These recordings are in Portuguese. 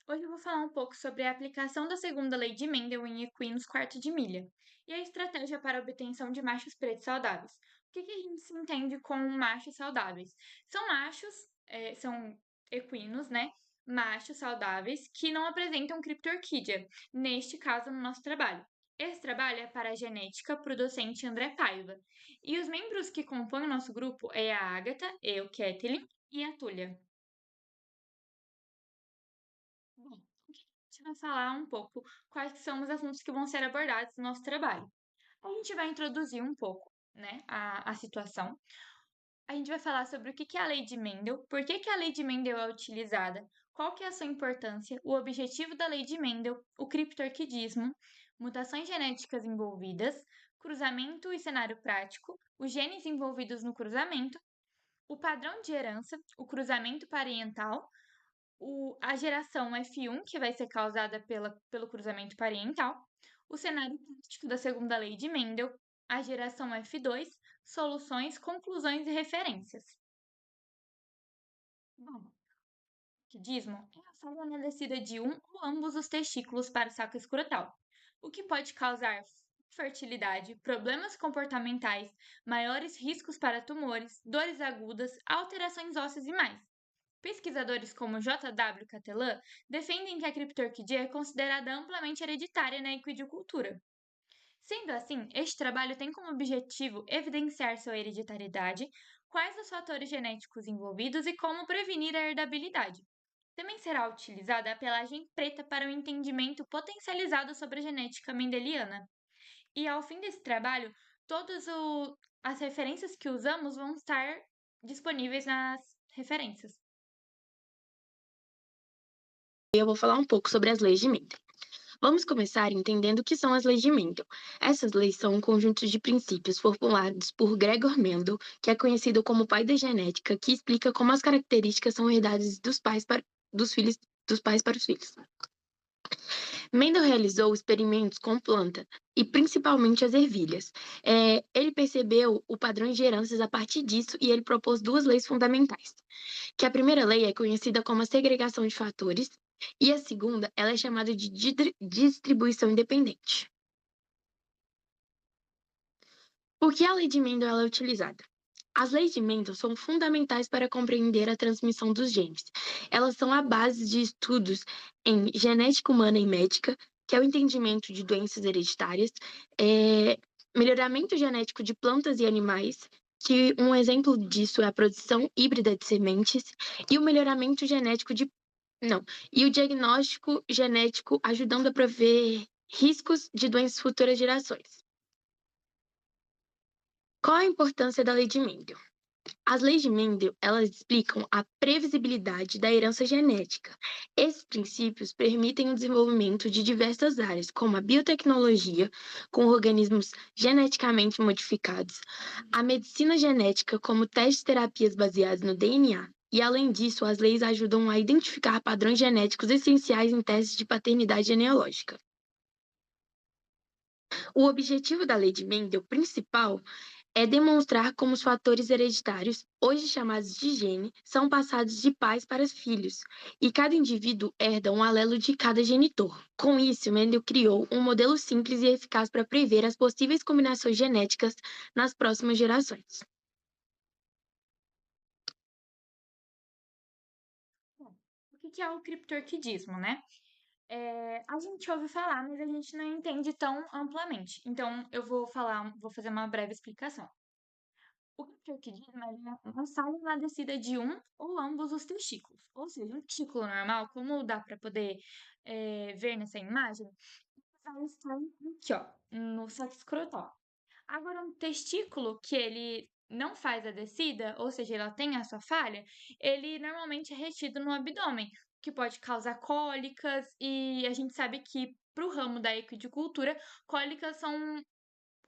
Hoje eu vou falar um pouco sobre a aplicação da segunda lei de Mendel em equinos quarto de milha e a estratégia para a obtenção de machos pretos saudáveis. O que a gente se entende com machos saudáveis? São machos, são equinos, né? Machos saudáveis que não apresentam criptorquídea, neste caso no nosso trabalho. Esse trabalho é para a genética para o docente André Paiva. E os membros que compõem o nosso grupo é a Agatha, eu, Kathleen e a Túlia. Bom, a gente vai falar um pouco quais são os assuntos que vão ser abordados no nosso trabalho. A gente vai introduzir um pouco, né, a situação. A gente vai falar sobre o que é a lei de Mendel, por que a lei de Mendel é utilizada, qual que é a sua importância, o objetivo da lei de Mendel, o criptorquidismo, mutações genéticas envolvidas, cruzamento e cenário prático, os genes envolvidos no cruzamento, o padrão de herança, o cruzamento parental, a geração F1, que vai ser causada pelo cruzamento parental, o cenário prático da segunda lei de Mendel, a geração F2, soluções, conclusões e referências. Bom, quidismo é a falha na descida de um ou ambos os testículos para o saco escrotal, o que pode causar fertilidade, problemas comportamentais, maiores riscos para tumores, dores agudas, alterações ósseas e mais. Pesquisadores como J.W. Catelan defendem que a criptorquidia é considerada amplamente hereditária na equidicultura. Sendo assim, este trabalho tem como objetivo evidenciar sua hereditariedade, quais os fatores genéticos envolvidos e como prevenir a herdabilidade. Também será utilizada a pelagem preta para o entendimento potencializado sobre a genética mendeliana. E ao fim desse trabalho, todas as referências que usamos vão estar disponíveis nas referências. Eu vou falar um pouco sobre as leis de Mendel. Vamos começar entendendo o que são as leis de Mendel. Essas leis são um conjunto de princípios formulados por Gregor Mendel, que é conhecido como pai da genética, que explica como as características são herdadas dos filhos, dos pais para os filhos. Mendel realizou experimentos com plantas, e principalmente as ervilhas. Ele percebeu o padrão de heranças a partir disso e ele propôs duas leis fundamentais. Que a primeira lei é conhecida como a segregação de fatores e a segunda, ela é chamada de distribuição independente. Por que a lei de Mendel ela é utilizada? As leis de Mendel são fundamentais para compreender a transmissão dos genes. Elas são a base de estudos em genética humana e médica, que é o entendimento de doenças hereditárias, melhoramento genético de plantas e animais, que um exemplo disso é a produção híbrida de sementes, e o melhoramento genético de. Não, e o diagnóstico genético ajudando a prever riscos de doenças futuras gerações. Qual a importância da lei de Mendel? As leis de Mendel, elas explicam a previsibilidade da herança genética. Esses princípios permitem o desenvolvimento de diversas áreas, como a biotecnologia, com organismos geneticamente modificados, a medicina genética, como testes e terapias baseadas no DNA. E, além disso, as leis ajudam a identificar padrões genéticos essenciais em testes de paternidade genealógica. O objetivo da lei de Mendel principal é demonstrar como os fatores hereditários, hoje chamados de gene, são passados de pais para os filhos, e cada indivíduo herda um alelo de cada genitor. Com isso, Mendel criou um modelo simples e eficaz para prever as possíveis combinações genéticas nas próximas gerações. Bom, o que é o criptorquidismo, né? A gente ouve falar, mas a gente não entende tão amplamente. Então, vou fazer uma breve explicação. O criptorquidismo é uma falha na descida de um ou ambos os testículos. Ou seja, um testículo normal, como dá para poder ver nessa imagem, vai estar aqui, ó, no saco escrotal. Agora, um testículo que ele não faz a descida, ou seja, ela tem a sua falha, ele normalmente é retido no abdômen, o que pode causar cólicas, e a gente sabe que para o ramo da equidicultura, cólicas são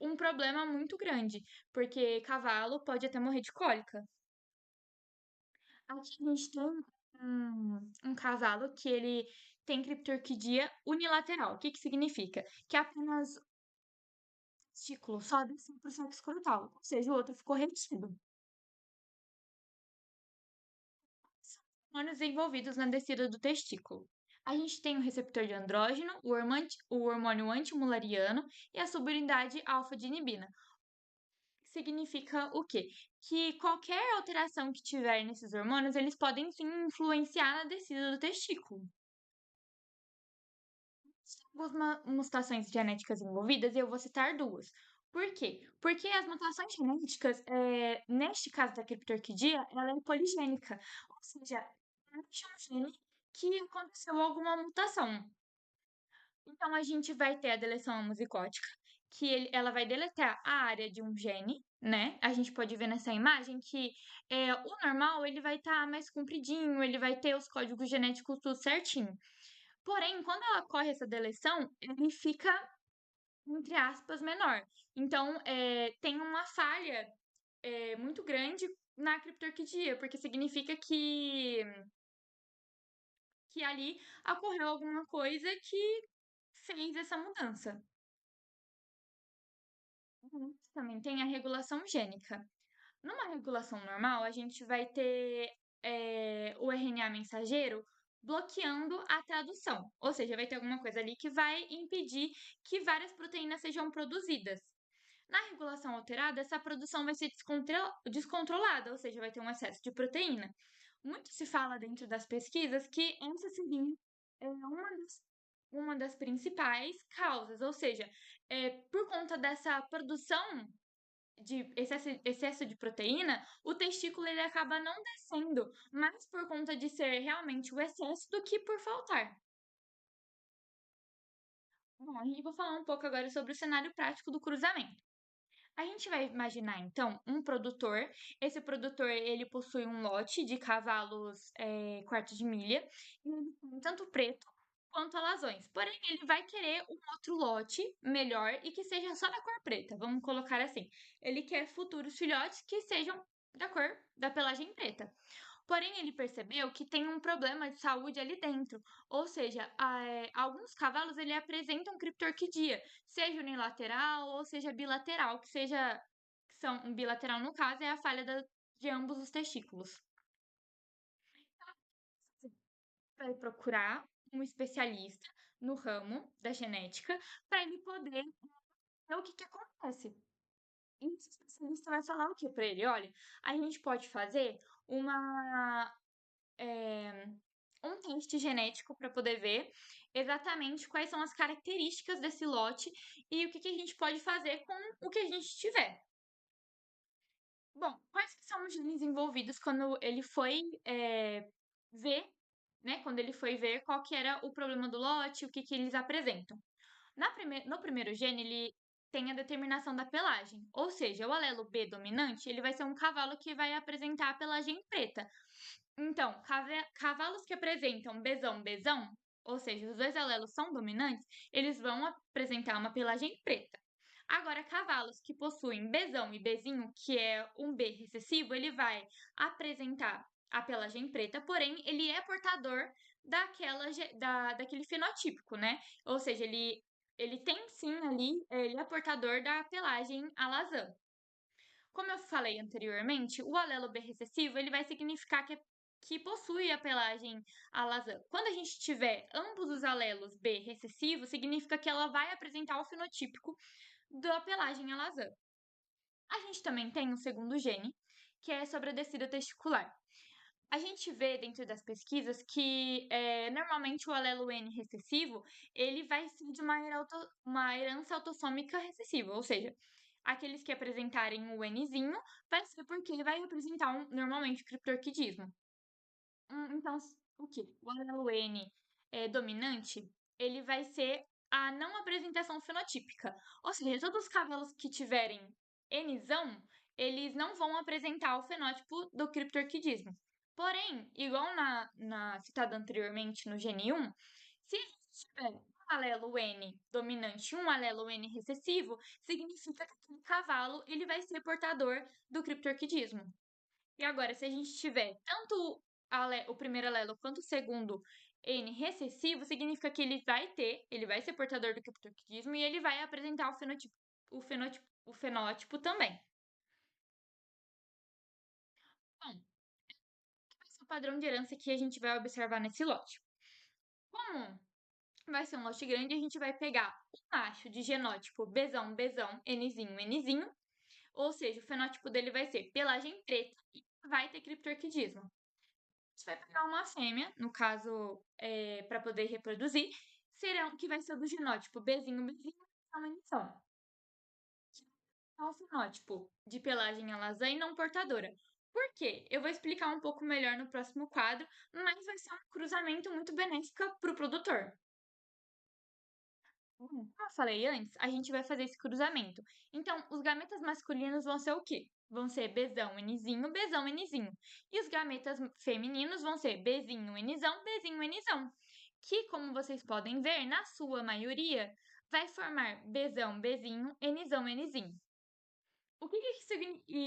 um problema muito grande, porque cavalo pode até morrer de cólica. Aqui a gente tem um cavalo que ele tem criptorquidia unilateral. O que significa? Que apenas testículo só desceu para o saco escrotal, ou seja, o outro ficou retido. São hormônios envolvidos na descida do testículo. A gente tem o receptor de andrógeno, o hormônio antimulariano e a subunidade alfa de inibina. Significa o quê? Que qualquer alteração que tiver nesses hormônios, eles podem sim influenciar na descida do testículo. Algumas mutações genéticas envolvidas, e eu vou citar duas. Por quê? Porque as mutações genéticas, neste caso da criptorquidia, ela é poligênica, ou seja, existe um gene que aconteceu alguma mutação. Então, a gente vai ter a deleção homozigótica, que ela vai deletar a área de um gene, né? A gente pode ver nessa imagem que o normal ele vai estar mais compridinho, ele vai ter os códigos genéticos tudo certinho. Porém, quando ela ocorre essa deleção, ele fica, entre aspas, menor. Então, tem uma falha muito grande na criptorquidia, porque significa que ali ocorreu alguma coisa que fez essa mudança. Também tem a regulação gênica. Numa regulação normal, a gente vai ter o RNA mensageiro bloqueando a tradução, ou seja, vai ter alguma coisa ali que vai impedir que várias proteínas sejam produzidas. Na regulação alterada, essa produção vai ser descontrolada, ou seja, vai ter um excesso de proteína. Muito se fala dentro das pesquisas que essa seria uma das principais causas, ou seja, por conta dessa produção de excesso de proteína, o testículo ele acaba não descendo, mais por conta de ser realmente o excesso do que por faltar. Bom, e vou falar um pouco agora sobre o cenário prático do cruzamento. A gente vai imaginar então um produtor. Esse produtor ele possui um lote de cavalos quarto de milha, e ele tem tanto preto quanto alazões. Porém, ele vai querer um outro lote melhor e que seja só da cor preta. Vamos colocar assim. Ele quer futuros filhotes que sejam da cor da pelagem preta. Porém, ele percebeu que tem um problema de saúde ali dentro. Ou seja, alguns cavalos ele apresentam criptorquidia, seja unilateral ou seja bilateral, que são um bilateral no caso é a falha de ambos os testículos. Vai procurar um especialista no ramo da genética para ele poder ver o que acontece. E esse especialista vai falar o que para ele? Olha, a gente pode fazer eh, um teste genético para poder ver exatamente quais são as características desse lote e o que a gente pode fazer com o que a gente tiver. Bom, quais que são os genes envolvidos quando ele foi ver, né? Quando ele foi ver qual que era o problema do lote, o que eles apresentam. No primeiro gene, ele tem a determinação da pelagem, ou seja, o alelo B dominante, ele vai ser um cavalo que vai apresentar a pelagem preta. Então, cavalos que apresentam besão, ou seja, os dois alelos são dominantes, eles vão apresentar uma pelagem preta. Agora, cavalos que possuem besão e bezinho, que é um B recessivo, ele vai apresentar a pelagem preta, porém, ele é portador daquele fenotípico, né? Ou seja, ele tem sim ali, ele é portador da pelagem alazã. Como eu falei anteriormente, o alelo B recessivo ele vai significar que possui a pelagem alazã. Quando a gente tiver ambos os alelos B recessivos, significa que ela vai apresentar o fenotípico da pelagem alazã. A gente também tem um segundo gene, que é sobre a descida testicular. A gente vê dentro das pesquisas que normalmente o alelo N recessivo ele vai ser de uma herança autossômica recessiva, ou seja, aqueles que apresentarem o Nzinho vai ser porque vai representar normalmente o criptorquidismo. Então, o que? O alelo N dominante, ele vai ser a não apresentação fenotípica. Ou seja, todos os cabelos que tiverem Nzão, eles não vão apresentar o fenótipo do criptorquidismo. Porém, igual citada anteriormente no gene 1, se a gente tiver um alelo N dominante e um alelo N recessivo, significa que aquele cavalo ele vai ser portador do criptorquidismo. E agora, se a gente tiver tanto o primeiro alelo quanto o segundo N recessivo, significa que ele vai ser portador do criptorquidismo e ele vai apresentar o fenótipo também. Bom, qual vai ser o padrão de herança que a gente vai observar nesse lote? Como Como vai ser um lote grande, a gente vai pegar o macho de genótipo Bzão, Bzão, Nzinho, Nzinho, ou seja, o fenótipo dele vai ser pelagem preta e vai ter criptorquidismo. A gente vai pegar uma fêmea, no caso, para poder reproduzir, que vai ser do genótipo Bzinho, Bzinho, Nzão, é um fenótipo de pelagem alazã e não portadora. Por quê? Eu vou explicar um pouco melhor no próximo quadro, mas vai ser um cruzamento muito benéfico para o produtor. Como eu falei antes, a gente vai fazer esse cruzamento. Então, os gametas masculinos vão ser o quê? Vão ser Bzão, Nzinho, Bzão, Nzinho. E os gametas femininos vão ser Bzinho, Nzão, Bzinho, Nzão. Que, como vocês podem ver, na sua maioria, vai formar Bzão, Bzinho, Nzão, Nzinho. O que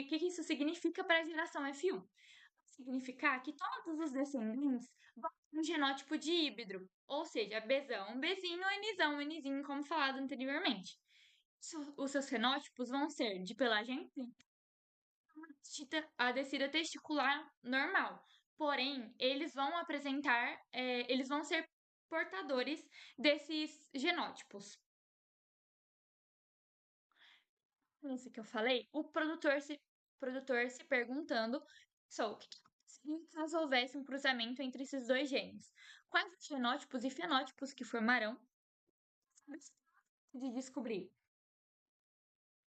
que isso significa para a geração F1? Vai significar que todos os descendentes vão ter um genótipo de híbrido, ou seja, Bzão, Bzinho, Nzão, Nzinho, como falado anteriormente. Os seus fenótipos vão ser de pelagem a descida testicular normal, porém, eles vão apresentar, eles vão ser portadores desses genótipos. Isso que eu falei, o produtor se perguntando, o que aconteceria caso houvesse um cruzamento entre esses dois genes? Quais os genótipos e fenótipos que formarão? De descobrir.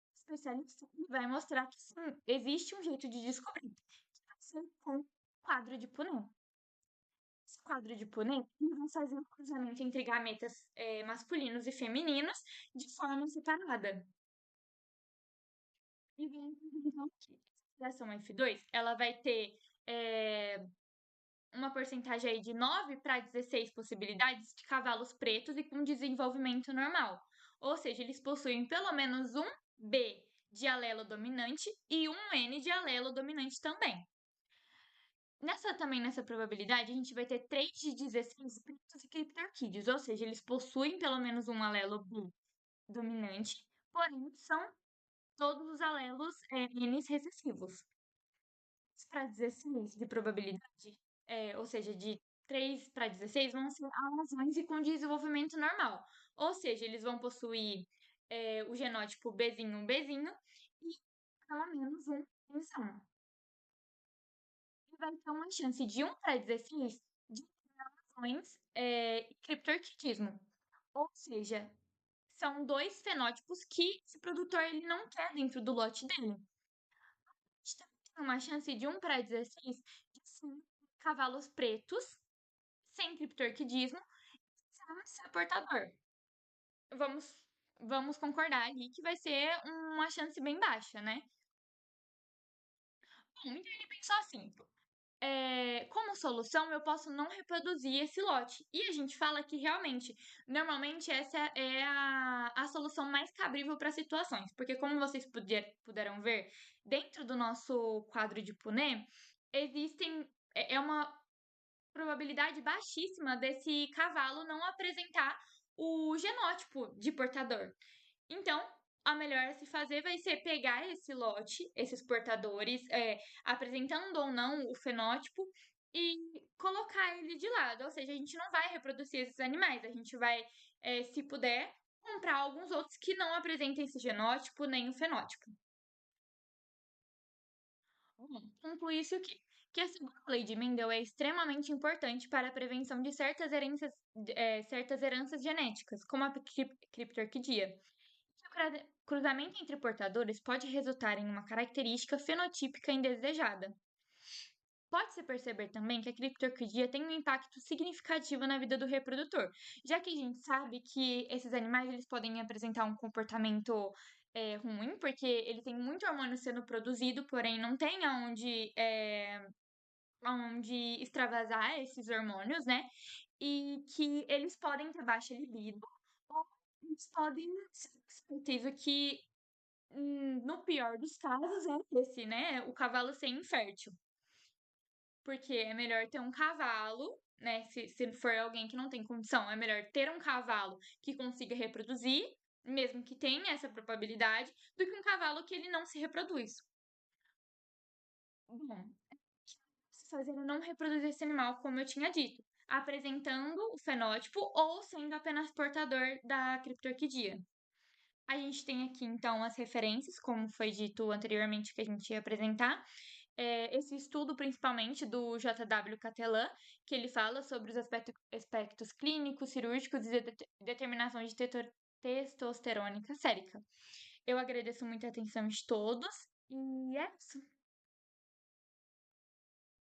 O especialista vai mostrar que sim, existe um jeito de descobrir, que vai ser com quadro de Punnett. Esse quadro de Punnett vai fazer o cruzamento entre gametas masculinos e femininos de forma separada. E vem então que a geração F2, ela vai ter uma porcentagem aí de 9 para 16 possibilidades de cavalos pretos e com desenvolvimento normal. Ou seja, eles possuem pelo menos um B de alelo dominante e um N de alelo dominante também. Nessa probabilidade, a gente vai ter 3 de 16 pretos e criptorquídeos, ou seja, eles possuem pelo menos um alelo B dominante, porém são todos os alelos N recessivos. Para 16 de probabilidade, ou seja, de 3 para 16 vão ser alazões e com desenvolvimento normal. Ou seja, eles vão possuir o genótipo Bzinho, Bzinho e pelo menos um enzão. E vai ter uma chance de 1 para 16 de alazões e criptorquitismo. Ou seja, são dois fenótipos que esse produtor ele não quer dentro do lote dele. A gente também tem uma chance de 1 para 16 de sim, cavalos pretos, sem criptorquidismo, sem ser portador. Vamos, vamos concordar ali que vai ser uma chance bem baixa, né? Bom, então ele pensou assim, como solução, eu posso não reproduzir esse lote. E a gente fala que realmente, normalmente, essa é a solução mais cabível para situações. Porque, como vocês puderam ver, dentro do nosso quadro de Punnett, existem. É uma probabilidade baixíssima desse cavalo não apresentar o genótipo de portador. Então, a melhor a se fazer vai ser pegar esse lote, esses portadores, apresentando ou não o fenótipo, e colocar ele de lado. Ou seja, a gente não vai reproduzir esses animais, a gente vai, se puder, comprar alguns outros que não apresentem esse genótipo nem o fenótipo. Conclui-se o quê? Que a segunda lei de Mendel é extremamente importante para a prevenção de certas heranças genéticas, como a criptorquidia. O cruzamento entre portadores pode resultar em uma característica fenotípica indesejada. Pode-se perceber também que a criptorquidia tem um impacto significativo na vida do reprodutor, já que a gente sabe que esses animais eles podem apresentar um comportamento ruim, porque ele tem muito hormônio sendo produzido, porém não tem aonde extravasar esses hormônios, né? E que eles podem ter baixa libido, ou eles podem ser certeza que, no pior dos casos, o cavalo ser infértil. Porque é melhor ter um cavalo, né? Se for alguém que não tem condição, é melhor ter um cavalo que consiga reproduzir, mesmo que tenha essa probabilidade, do que um cavalo que ele não se reproduz. Bom, se fazer não reproduzir esse animal, como eu tinha dito. apresentando o fenótipo ou sendo apenas portador da criptorquidia. A gente tem aqui, então, as referências, como foi dito anteriormente que a gente ia apresentar. Esse estudo, principalmente, do J.W. Catelan, que ele fala sobre os aspectos clínicos, cirúrgicos e determinação de testosterônica sérica. Eu agradeço muito a atenção de todos e é isso.